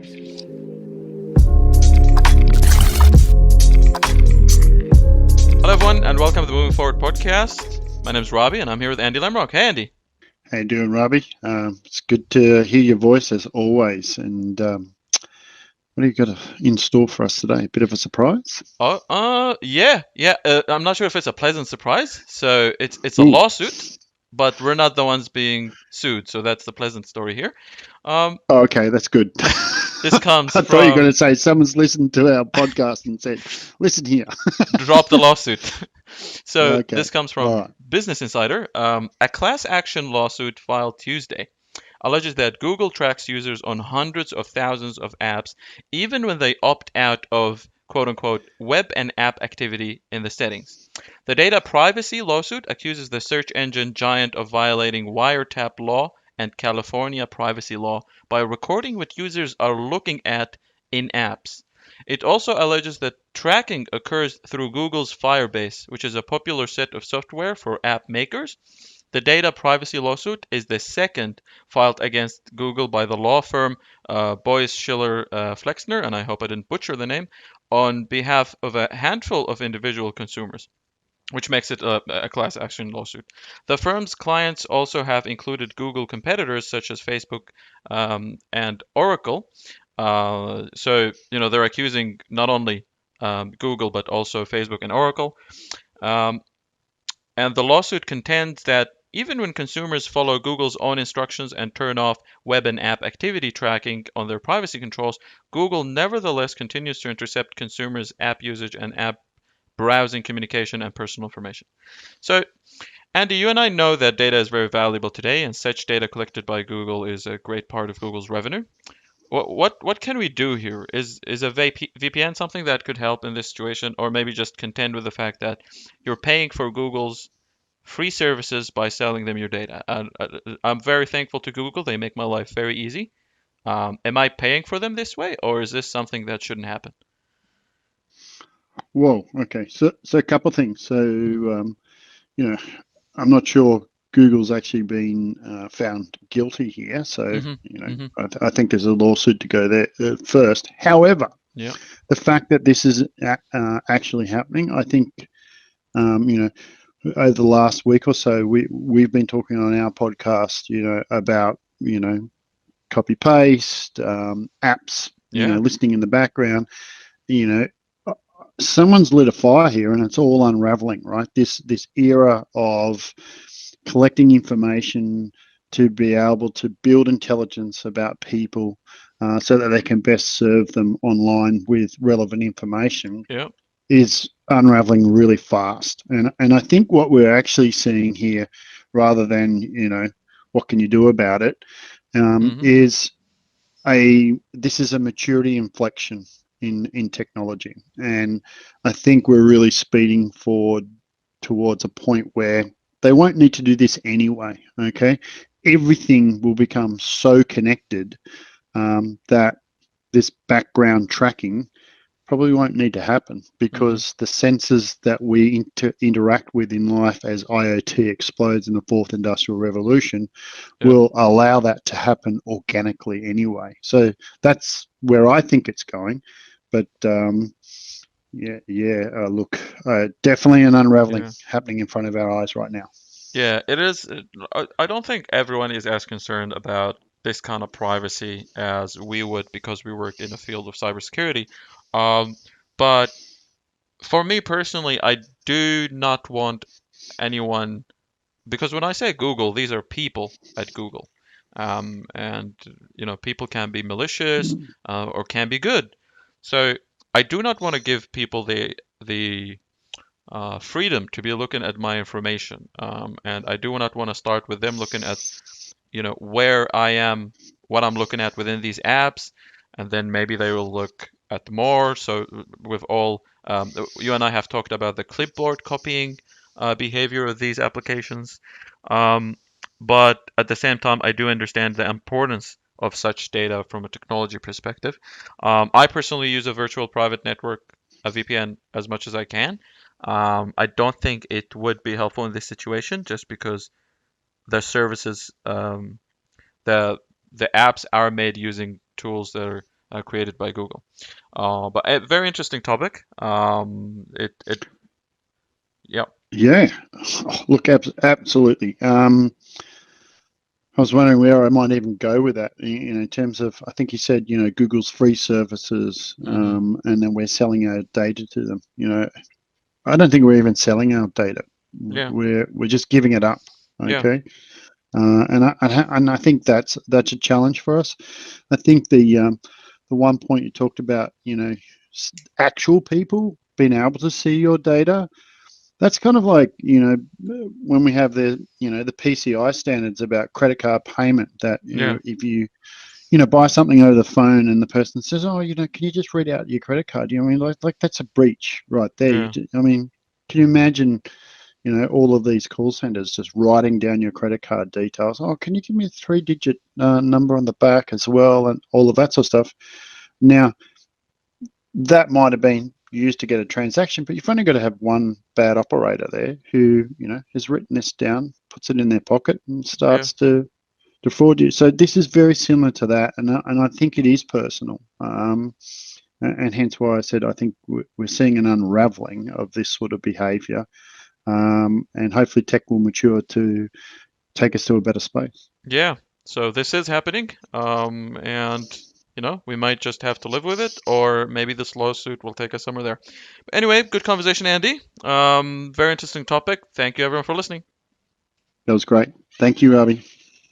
Hello, everyone, and welcome to the Moving Forward podcast. My name is Rabi, and I'm here with Andy Lamrock. Hey, Andy. How you doing, Rabi? It's good to hear your voice as always. And what do you got in store for us today? A bit of a surprise? Yeah. I'm not sure if it's a pleasant surprise. So it's a Ooh. lawsuit, but we're not the ones being sued. So that's the pleasant story here. Okay, that's good. This comes I thought you were going from to say someone's listened to our podcast and said, "Listen here." drop the lawsuit. So Okay, this comes all from right. Business Insider. A class action lawsuit filed Tuesday alleges that Google tracks users on hundreds of thousands of apps, even when they opt out of quote unquote web and app activity in the settings. The data privacy lawsuit accuses the search engine giant of violating wiretap law and California privacy law by recording what users are looking at in apps. It also alleges that tracking occurs through Google's Firebase, which is a popular set of software for app makers. The data privacy lawsuit is the second filed against Google by the law firm Boyce Schiller Flexner, and I hope I didn't butcher the name, on behalf of a handful of individual consumers, which makes it a class action lawsuit. The firm's clients also have included Google competitors such as Facebook and Oracle. They're accusing not only Google but also Facebook and Oracle. Um, and the lawsuit contends that even when consumers follow Google's own instructions and turn off web and app activity tracking on their privacy controls, Google nevertheless continues to intercept consumers' app usage and app browsing communication and personal information. So, Andy, you and I know that data is very valuable today, and such data collected by Google is a great part of Google's revenue. What can we do here? Is a VPN something that could help in this situation, or maybe just contend with the fact that you're paying for Google's free services by selling them your data? I'm very thankful to Google; they make my life very easy. Am I paying for them this way, or is this something that shouldn't happen? Whoa. Okay. So a couple of things. So I'm not sure Google's actually been found guilty here. So Hmm. Hmm. I think there's a lawsuit to go there first. However, Yeah. the fact that this is actually happening, I think, over the last week or so, we've been talking on our podcast, about copy paste apps, Yeah. listening in the background. You know, someone's lit a fire here, and it's all unraveling, right? This era of collecting information to be able to build intelligence about people, so that they can best serve them online with relevant information, Yeah. is unraveling really fast. And I think what we're actually seeing here, rather than what can you do about it, Hmm. is this is a maturity inflection in technology, and I think we're really speeding forward towards a point where they won't need to do this anyway. Okay, everything will become so connected, that this background tracking probably won't need to happen, Hmm. because the sensors that we interact with in life as IoT explodes in the fourth industrial revolution Yeah. will allow that to happen organically anyway. So that's where I think it's going. But look, definitely an unraveling Yeah. happening in front of our eyes right now. Yeah, it is. I don't think everyone is as concerned about this kind of privacy as we would because we work in a field of cybersecurity. Um, but for me personally, I do not want anyone, because when I say Google, these are people at Google. And people can be malicious or can be good. So I do not want to give people the freedom to be looking at my information. And I do not want to start with them looking at, where I am, what I'm looking at within these apps, and then maybe they will look at more. So with all, you and I have talked about the clipboard copying behavior of these applications. Um, but at the same time, I do understand the importance of such data from a technology perspective. I personally use a virtual private network, a VPN, as much as I can. I don't think it would be helpful in this situation just because the services, the the apps are made using tools that are created by Google. But a very interesting topic. Yeah, Yeah. Oh, look, absolutely. I was wondering where I might even go with that. In terms of, I think you said, Google's free services, hmm and then we're selling our data to them. I don't think we're even selling our data. yeah, We're just giving it up. yeah, Okay. And I think that's a challenge for us. I think the one point you talked about, actual people being able to see your data. That's kind of like, when we have the PCI standards about credit card payment. That, yeah, if you buy something over the phone and the person says, oh, can you just read out your credit card? I mean, like that's a breach right there. yeah, I mean, can you imagine, all of these call centers just writing down your credit card details? Oh, can you give me a three-digit number on the back as well, and all of that sort of stuff. Now, that might have been used to get a transaction, but you've only got to have one bad operator there who, has written this down, puts it in their pocket, and yeah, starts to fraud you. So this is very similar to that, and I think it is personal. And hence why I said I think we're seeing an unraveling of this sort of behaviour, and hopefully tech will mature to take us to a better space. yeah. So this is happening, and we might just have to live with it, or maybe this lawsuit will take us somewhere there. But anyway, good conversation, Andy. Very interesting topic. Thank you, everyone, for listening. That was great. Thank you, Rabi.